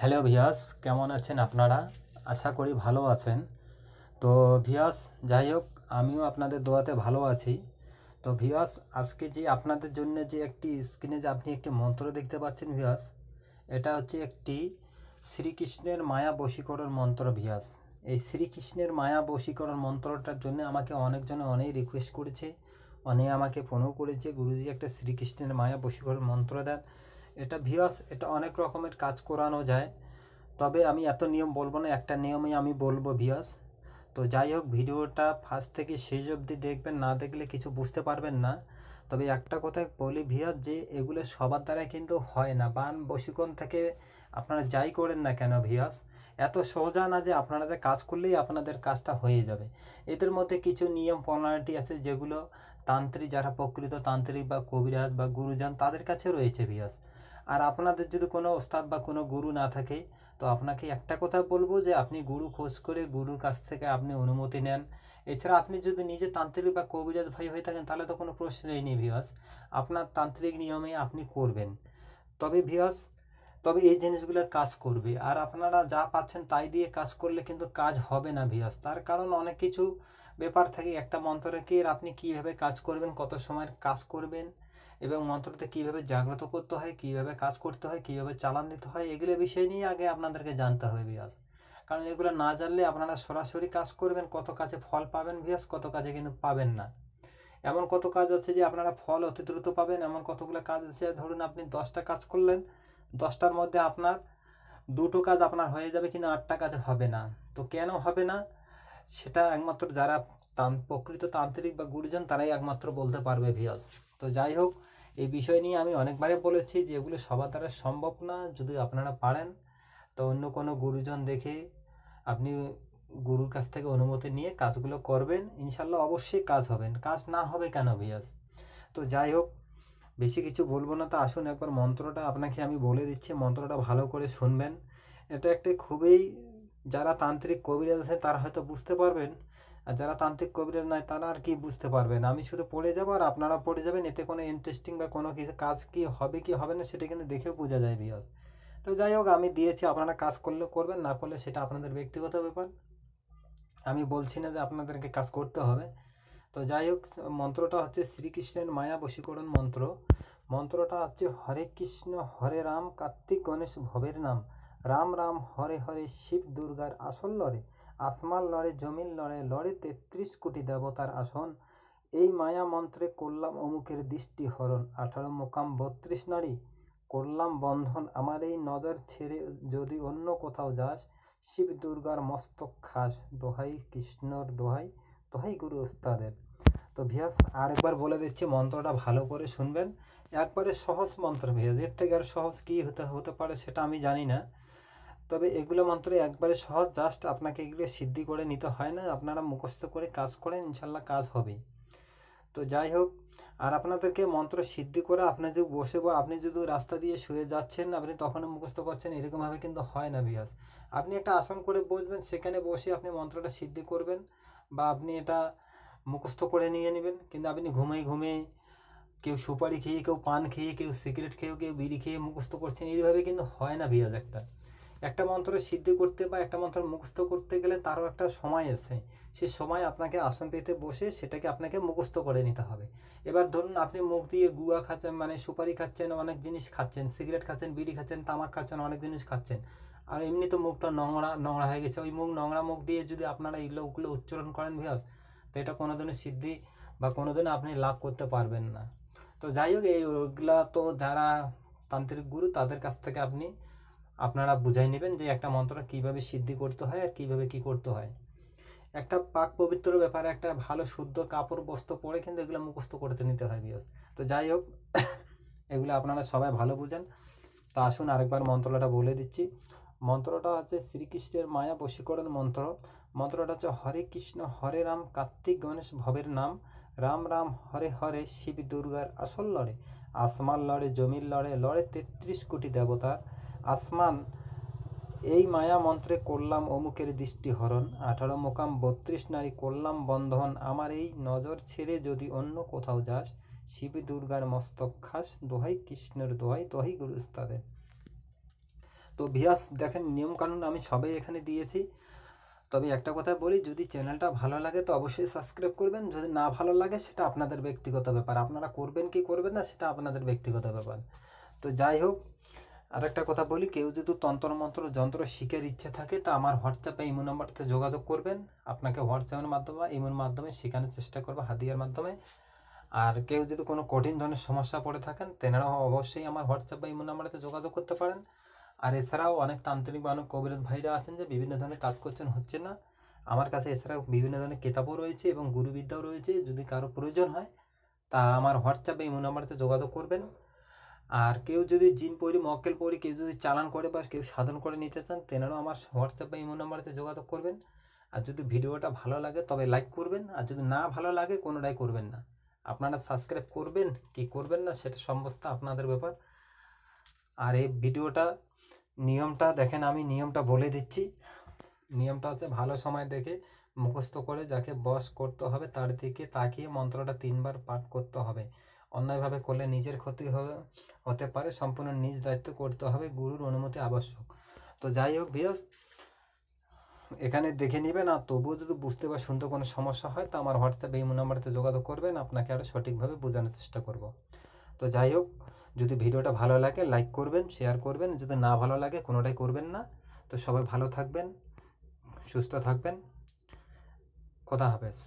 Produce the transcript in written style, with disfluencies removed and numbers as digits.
Hello ভিয়াস, কেমন আছেন আপনারা? আশা করি ভালো আছেন। তো ভিয়াস, যাই হোক, আমিও আপনাদের দোয়াতে ভালো আছি। তো ভিয়াস, আজকে যে আপনাদের জন্য যে একটি স্ক্রিনে যে আপনি একটি মন্ত্র দেখতে পাচ্ছেন ভিয়াস, এটা হচ্ছে একটি শ্রীকৃষ্ণের মায়া বশীকরণ মন্ত্র ভিয়াস। এই শ্রীকৃষ্ণের মায়া বশীকরণ মন্ত্রটার জন্য আমাকে অনেকজনে অনেক রিকোয়েস্ট করেছে, অনেকে আমাকে ফোনও করেছে, গুরুজি একটা শ্রীকৃষ্ণের মায়া বশীকরণ মন্ত্র দেন। এটা ভিয়াস, এটা অনেক রকমের কাজ করানো যায়, তবে আমি এত নিয়ম বলবো না, একটা নিয়মই আমি বলবো ভিয়াস। তো যাই হোক, ভিডিওটা ফার্স্ট থেকে শেষ অবধি দেখবেন, না দেখলে কিছু বুঝতে পারবেন না। তবে একটা কথা বলি ভিয়াস, যে এগুলো সবার দ্বারাই কিন্তু হয় না। বান বশীকরণ থেকে আপনারা যাই করেন না কেন ভিয়াস, এত সোজা না যে আপনাদের কাজ করলেই আপনাদের কাজটা হয়ে যাবে। এদের মধ্যে কিছু নিয়ম ফর্মালিটি আছে, যেগুলো তান্ত্রিক, যারা প্রকৃত তান্ত্রিক বা কবিরাজ বা গুরুজন, তাদের কাছে রয়েছে ভিয়াস। আর আপনাদের যদি কোনো ওস্তাদ বা কোনো গুরু না থাকে, তো আপনাকে একটা কথা বলবো যে আপনি গুরু খোঁজ করে গুরুর কাছ থেকে আপনি অনুমতি নেন। এছাড়া আপনি যদি নিজে তান্ত্রিক বা কবিরাজ ভাই হয়ে থাকেন, তাহলে তো কোনো প্রশ্নই নেই ভিয়াস, আপনার তান্ত্রিক নিয়মে আপনি করবেন। তবে ভিয়াস, তবে এই জিনিসগুলো কাজ করবে। আর আপনারা যা পাচ্ছেন তাই দিয়ে কাজ করলে কিন্তু কাজ হবে না ভিয়াস। তার কারণ অনেক কিছু ব্যাপার থাকে। একটা মন্ত্রকে আপনি কিভাবে কাজ করবেন, কত সময় কাজ করবেন, এবং মন্ত্রতে কিভাবে জাগ্রত করতে হয়, কিভাবে কাজ করতে হয়, কিভাবে চালান দিতে হয়, এগুলো বিষয় নিয়ে আগে আপনাদেরকে জানতে হবে ভিয়াস। কারণ এগুলো না জানলে আপনারা সরাসরি কাজ করবেন, কত কাজে ফল পাবেন ভিয়াস, কত কাজে কিন্তু পাবেন না। এমন কত কাজ আছে যে আপনারা ফল অতি দ্রুত পাবেন, এমন কতগুলো কাজ আছে ধরুন আপনি 10টা কাজ করলেন, 10টার মধ্যে আপনার 2টো কাজ আপনার হয়ে যাবে, কিন্তু 8টা কাজ হবে না। তো কেন হবে না, সেটা একমাত্র যারা প্রকৃত তান্ত্রিক বা গুরুজন, তারাই একমাত্র বলতে পারবে ভিয়াস। তো যাই হোক, এই বিষয় নিয়ে আমি অনেকবারই বলেছি যে এগুলো সবার দ্বারা সম্ভব না। যদি আপনারা পারেন, তো অন্য কোনো গুরুজন দেখে আপনি গুরুর কাছ থেকে অনুমতি নিয়ে কাজগুলো করবেন, ইনশাল্লাহ অবশ্যই কাজ হবেন। কাজ না হবে কেন ভিয়াস? তো যাই হোক, বেশি কিছু বলবো না, তো আসুন একবার মন্ত্রটা আপনাকে আমি বলে দিচ্ছি, মন্ত্রটা ভালো করে শুনবেন। এটা একটা খুবই, যারা তান্ত্রিক কবিরাজ আছে তারা হয়তো বুঝতে পারবেন, আর যারা তান্ত্রিক কবিরাজ নয় তারা আর কি বুঝতে পারবেন। আমি শুধু পড়ে যাবো আর আপনারা পড়ে যাবেন, এতে কোনো ইন্টারেস্টিং বা কোনো কিছু কাজ কি হবে না সেটা কিন্তু দেখেও বোঝা যায় ভিউয়ার্স। তো যাই হোক, আমি দিয়েছি, আপনারা কাজ করলে করবেন, না করলে সেটা আপনাদের ব্যক্তিগত ব্যাপার। আমি বলছি না যে আপনাদেরকে কাজ করতে হবে। তো যাই হোক, মন্ত্রটা হচ্ছে শ্রীকৃষ্ণের মায়া বশীকরণ মন্ত্র। মন্ত্রটা হচ্ছে হরে কৃষ্ণ হরে রাম কার্তিক গণেশ ভবের নাম, রাম রাম হরে হরে শিব দুর্গার আসল লড়ে, আসমান লড়ে জমিন লড়ে, লড়ে 33 কোটি দেবতার আসন, এই মায়া মন্ত্রে করলাম অমুকের দৃষ্টি হরণ, 18 মোকাম 32 নারী করলাম বন্ধন, আমার এই নজর ছেড়ে যদি অন্য কোথাও যাস, শিব দুর্গার মস্তক খাস, দোহাই কৃষ্ণর দোহাই, দোহাই গুরু ওস্তাদের। তো ভিয়াস, আরেকবার বলে দিচ্ছি, মন্ত্রটা ভালো করে শুনবেন। একবারে সহজ মন্ত্র ভিয়াস, এর থেকে আর সহজ কী হতে পারে সেটা আমি জানি না। তবে এগুলো মন্ত্র একবারে সহজ, জাস্ট আপনাকে এগুলো সিদ্ধি করে নিতে হয় না, আপনারা মুখস্থ করে কাজ করেন, ইনশাল্লাহ কাজ হবে। তো যাই হোক, আর আপনাদেরকে মন্ত্র সিদ্ধি করে আপনি যদি বসে বা আপনি যদি রাস্তা দিয়ে শুয়ে যাচ্ছেন, আপনি তখনও মুখস্থ করছেন, এরকমভাবে কিন্তু হয় না ভিয়াস। আপনি একটা আসন করে বসবেন, সেখানে বসে আপনি মন্ত্রটা সিদ্ধি করবেন, বা আপনি এটা মুখস্থ করে নিয়ে নেবেন। কিন্তু আপনি ঘুমিয়ে কেউ সুপারি খেয়ে, কেউ পান খেয়ে, কেউ সিগারেট খেয়ে, কেউ বিড়ি খেয়ে মুখস্থ করছেন, এইভাবে কিন্তু হয় না ভিয়াস। একটা মন্ত্র সিদ্ধি করতে বা একটা মন্ত্র মুখস্থ করতে গেলে তারও একটা সময় আছে। সে সময় আপনাকে আসন পেতে বসে সেটাকে আপনাকে মুখস্থ করে নিতে হবে। এবার ধরুন আপনি মুখ দিয়ে গুয়া খাচ্ছেন, মানে সুপারি খাচ্ছেন, অনেক জিনিস খাচ্ছেন, সিগারেট খাচ্ছেন, বিড়ি খাচ্ছেন, তামাক খাচ্ছেন, অনেক জিনিস খাচ্ছেন, আর এমনি তো মুখটা নোংরা নোংরা হয়ে গেছে, ওই নোংরা মুখ দিয়ে যদি আপনারা ওগুলো উচ্চারণ করেন ভিয়াস, তো এটা কোনোদিনও সিদ্ধি বা কোনোদিনও আপনি লাভ করতে পারবেন না। তো যাই হোক, ওইগুলা তো যারা তান্ত্রিক গুরু, তাদের কাছ থেকে আপনারা বুঝাই নেবেন যে একটা মন্ত্র কীভাবে সিদ্ধি করতে হয় আর কীভাবে কী করতে হয়। একটা পাক পবিত্র ব্যাপারে একটা ভালো শুদ্ধ কাপড় বস্ত্র পরে কিন্তু এগুলো মুখস্থ করতে নিতে হয় বিয়স। তো যাই হোক, এগুলো আপনারা সবাই ভালো বুঝেন। তো আসুন আরেকবার মন্ত্রটা বলে দিচ্ছি। মন্ত্রটা হচ্ছে শ্রীকৃষ্ণের মায়া বশীকরণ মন্ত্র। মন্ত্রটা হচ্ছে হরে কৃষ্ণ হরে রাম কার্তিক গণেশ ভবের নাম, রাম রাম হরে হরে শিব দুর্গার আসল লড়ে, আসমান লড়ে জমিন লড়ে, লড়ে 33 কোটি দেবতার আসমান, এই মায়া মন্ত্রে করলাম অমুকের দৃষ্টি হরণ, 18 মোকাম 32 নারী করলাম বন্ধন, আমার এই নজর ছেড়ে যদি অন্য কোথাও যাস, শিব দুর্গার মস্তক খাস, দোহাই কৃষ্ণের দোহাই, দোহাই গুরু উস্তাদের। তো ভিউয়ার্স দেখেন, নিয়মকানুন আমি সবাই এখানে দিয়েছি। তবে একটা কথা বলি, যদি চ্যানেলটা ভালো লাগে তো অবশ্যই সাবস্ক্রাইব করবেন, যদি না ভালো লাগে সেটা আপনাদের ব্যক্তিগত ব্যাপার, আপনারা করবেন কি করবেন না সেটা আপনাদের ব্যক্তিগত ব্যাপার। তো যাই হোক, আরেকটা কথা বলি, কেউ যদি তন্ত্রমন্ত্র যন্ত্র শিখার ইচ্ছে থাকে তা আমার হোয়াটসঅ্যাপে ইমো নাম্বারতে যোগাযোগ করবেন, আপনাকে হোয়াটসঅ্যাপের মাধ্যমে ইমোর মাধ্যমে শেখানোর চেষ্টা করবো, হাতিয়ার মাধ্যমে। আর কেউ যদি কোনো কঠিন ধরনের সমস্যা পড়ে থাকেন তেনারাও অবশ্যই আমার হোয়াটসঅ্যাপ বা ইমো নাম্বারেতে যোগাযোগ করতে পারেন। আর এছাড়াও অনেক তান্ত্রিক বা অনেক কবিরাজ ভাইরা আছেন যে বিভিন্ন ধরনের কাজ করছেন, হচ্ছে না, আমার কাছে এছাড়াও বিভিন্ন ধরনের কেতাবও রয়েছে এবং গুরুবিদ্যাও রয়েছে। যদি কারো প্রয়োজন হয় তা আমার হোয়াটসঅ্যাপ বা ইমো নাম্বারেতে যোগাযোগ করবেন। আর কেউ যদি জিন পরি মক্কেল পরি কেউ যদি চালান করে বা কেউ সাধন করে নিতে চান তেনারাও আমার হোয়াটসঅ্যাপ বা ইমো নাম্বারেতে যোগাযোগ করবেন। আর যদি ভিডিওটা ভালো লাগে তবে লাইক করবেন, আর যদি না ভালো লাগে কোনোটাই করবেন না। আপনারা সাবস্ক্রাইব করবেন কি করবেন না সেটা সমস্ত আপনাদের ব্যাপার। আর এই ভিডিওটা নিয়মটা দেখেন, আমি নিয়মটা বলে দিচ্ছি। নিয়মটা হচ্ছে, ভালো সময় দেখে মুখস্থ করে যাকে বশ করতে হবে তার দিকে তাকিয়ে মন্ত্রটা 3 বার পাঠ করতে হবে। অন্যায়ভাবে করলে নিজের ক্ষতি হতে পারে, সম্পূর্ণ নিজ দায়িত্ব করতে হবে, গুরুর অনুমতি আবশ্যক। তো যাই হোক ভিউয়ার্স, এখানে দেখে নেবেন। আর তবুও যদি বুঝতে বা শুনতে কোনো সমস্যা হয় তো আমার হোয়াটসঅ্যাপে এই নাম্বারতে যোগাযোগ করবেন, আপনাকে আরও সঠিকভাবে বোঝানোর চেষ্টা করব। তো যাই হোক, যদি ভিডিওটা ভালো লাগে লাইক করবেন, শেয়ার করবেন, যদি না ভালো লাগে কোনোটাই করবেন না। তো সবাই ভালো থাকবেন, সুস্থ থাকবেন, খোদা হাফেজ।